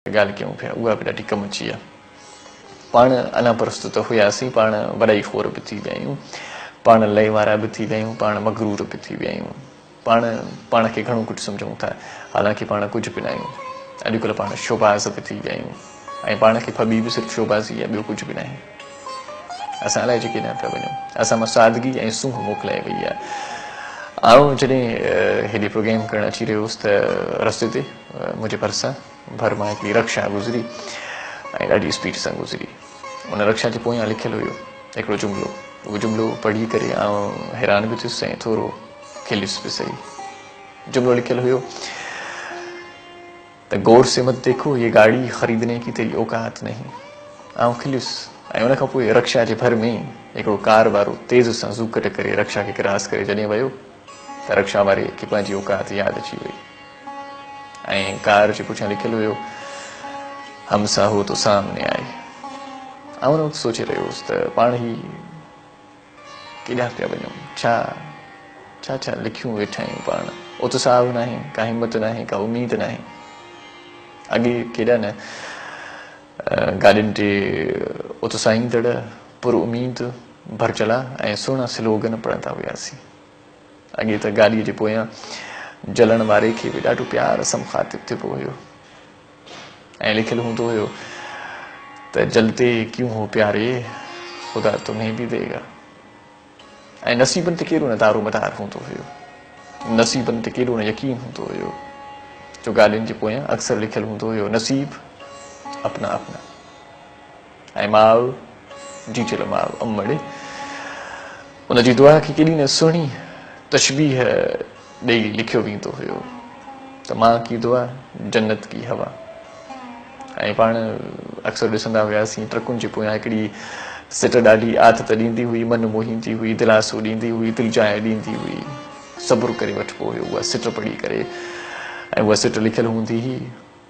ॻाल्हि कयूं पिया उहा बि ॾाढी कमु अची आहे। पाण अञा प्रस्तुत हुयासीं, पाण वॾा ई खोर बि थी विया आहियूं, पाण लय वारा बि थी विया आहियूं, पाण मगरूर बि थी विया आहियूं, पाण खे घणो कुझु सम्झूं था, हालांकि पाण कुझु बि न आहियूं। अॼुकल्ह पाण शोबाज़ बि थी विया आहियूं ऐं पाण खे फबी बि सिर्फ़ु शोबाज़ी आहे, ॿियो कुझु बि न आहे। असां अलाए जेके न पिया वञूं, असां मां सादगी ऐं सूंह मोकिलाए वई आहे। आउं जॾहिं हेॾे प्रोग्राम करणु अची रहियो हुउसि त रस्ते ते मुंहिंजे भरिसां भर मां हिकिड़ी रक्षा गुज़री ऐं ॾाढी स्पीड सां गुज़री। उन रक्षा जे पोयां लिखियलु हुयो हिकिड़ो जुमिलो। उहो जुमिलो पढ़ी करे आउं हैरान बि थियुसि ऐं थोरो खिलियुसि बि सही। जुमिलो लिखियलु हुयो त गौर से मत देखो, ये गाड़ी ख़रीदने की तेरी औकात नहीं। आउं खिलियुसि ऐं उन खां पोइ रक्षा जे भर में हिकिड़ो कार वारो तेज़ सां ज़ूकट करे रक्षा खे क्रॉस करे जॾहिं वियो त रक्षा वारे खे पंहिंजी औकात यादि अची वई ऐं कार जे पुठियां लिखियलु हुयो हमसा हो तो सामने आए। आउं न सोचे रहियो हुउसि त पाण ई केॾां पिया वञूं, छा छा लिखियूं वेठा आहियूं पाण। उत्साह न आहे, का हिमत न आहे, का उमेद न आहे। अॻे केॾा न गाॾियुनि ते उत्साहींदड़ पुर उमीद भरचला ऐं सुहिणा स्लोगन पढ़ंदा हुआसीं। अॻे त गाॾीअ जे पोयां जलण वारे खे बि ॾाढो प्यार सां मुखातिब थिबो हुयो ऐं लिखियलु हूंदो हुयो त जलते क्यों हो प्यारे, ख़ुदा तुम्हें भी देगा। ऐं नसीबनि ते केॾो न दारो मदार हूंदो हुयो, नसीबनि ते केॾो न यकीन हूंदो हुयो, जो ॻाल्हियुनि जे पोयां अक्सर लिखियलु हूंदो हुयो नसीब अपना अपना। ऐं माउ जी चल माउ अमड़े उनजी दुआ खे केॾी न सुहिणी तशबीह ॾेई लिखियो वेंदो हुयो त मां की दुआ जन्नत की हवा। ऐं पाण अक्सर ॾिसंदा हुआसीं ट्रकुनि जे पोयां हिकिड़ी सिट ॾाढी आदत ॾींदी हुई, मन मोहींदी हुई, दिलासो ॾींदी हुई, दिलजाए ॾींदी हुई, सब्र करे वठिबो हुयो उहा सिट पढ़ी करे। ऐं उहा सिट लिखियलु हूंदी हुई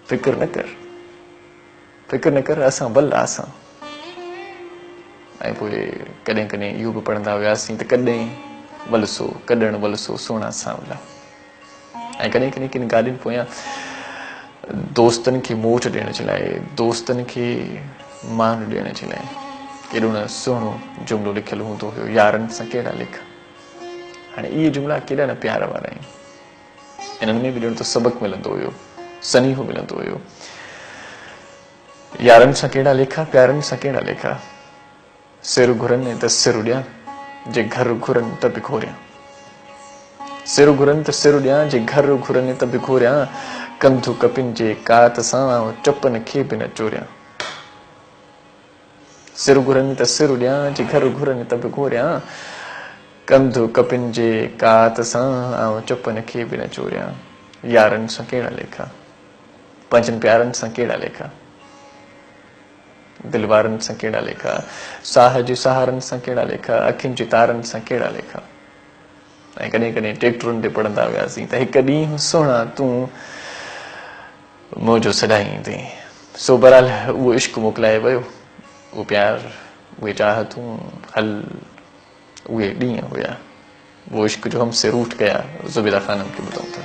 फिक्र न कर असां बल आसां। ऐं पोइ कॾहिं कॾहिं इहो बि पढ़ंदा हुआसीं त कॾहिं वलसो कॾणु वलसो सोना सांवला। ऐं कॾहिं कॾहिं किन ॻाल्हियुनि पोयां दोस्तनि खे मोट ॾियण जे लाइ, दोस्तनि खे मान ॾियण जे लाइ केॾो न सुहिणो जुमिलो लिखियलु हूंदो हुयो, यारनि सां कहिड़ा लिख। हाणे इहे जुमिला केॾा न प्यार वारा आहिनि। इन्हनि में बि ॼण त सबक़ु मिलंदो हुयो, सनीहो मिलंदो हुयो। यारनि सां कहिड़ा लेखा, प्यारनि सां कहिड़ा लेखा, सिर घुरनि त सिर ॾियां, जे घर घुरनि त बिखोरियां। सिर घुरनि त सिर ॾियां, जे घर घुरनि त बिखोरियां, कंधु कपिन जे कात सां चपनि खे बि न चोरियां। सिर घुरनि त सिर ॾियां, जे घर घुरनि त बिखोरियां, कंधु कपिन जे कात सां चपनि खे बि न चोरियां। यारनि सां कहिड़ा लेखा, पंहिंजनि प्यारनि सां कहिड़ा लेखा, दिलवारनि सां कहिड़ा लेखा, साह जे सहारनि सां कहिड़ा लेखा, अखियुनि जे तारनि सां कहिड़ा लेखा। ऐं कॾहिं कॾहिं ट्रैक्टरुनि ते पढ़ंदा हुआसीं त हिकु ॾींहुं सुहिणा तूं मुंहिंजो सॾाईंदे। सो बहरहाल उहो इश्क मोकिलाए वियो, उहो प्यार, उहे चाहतूं, हल उहे ॾींहं हुया, वो इश्क जो हमसे रूठ गया, ज़ुबैदा ख़ानम खे ॿुधूं था।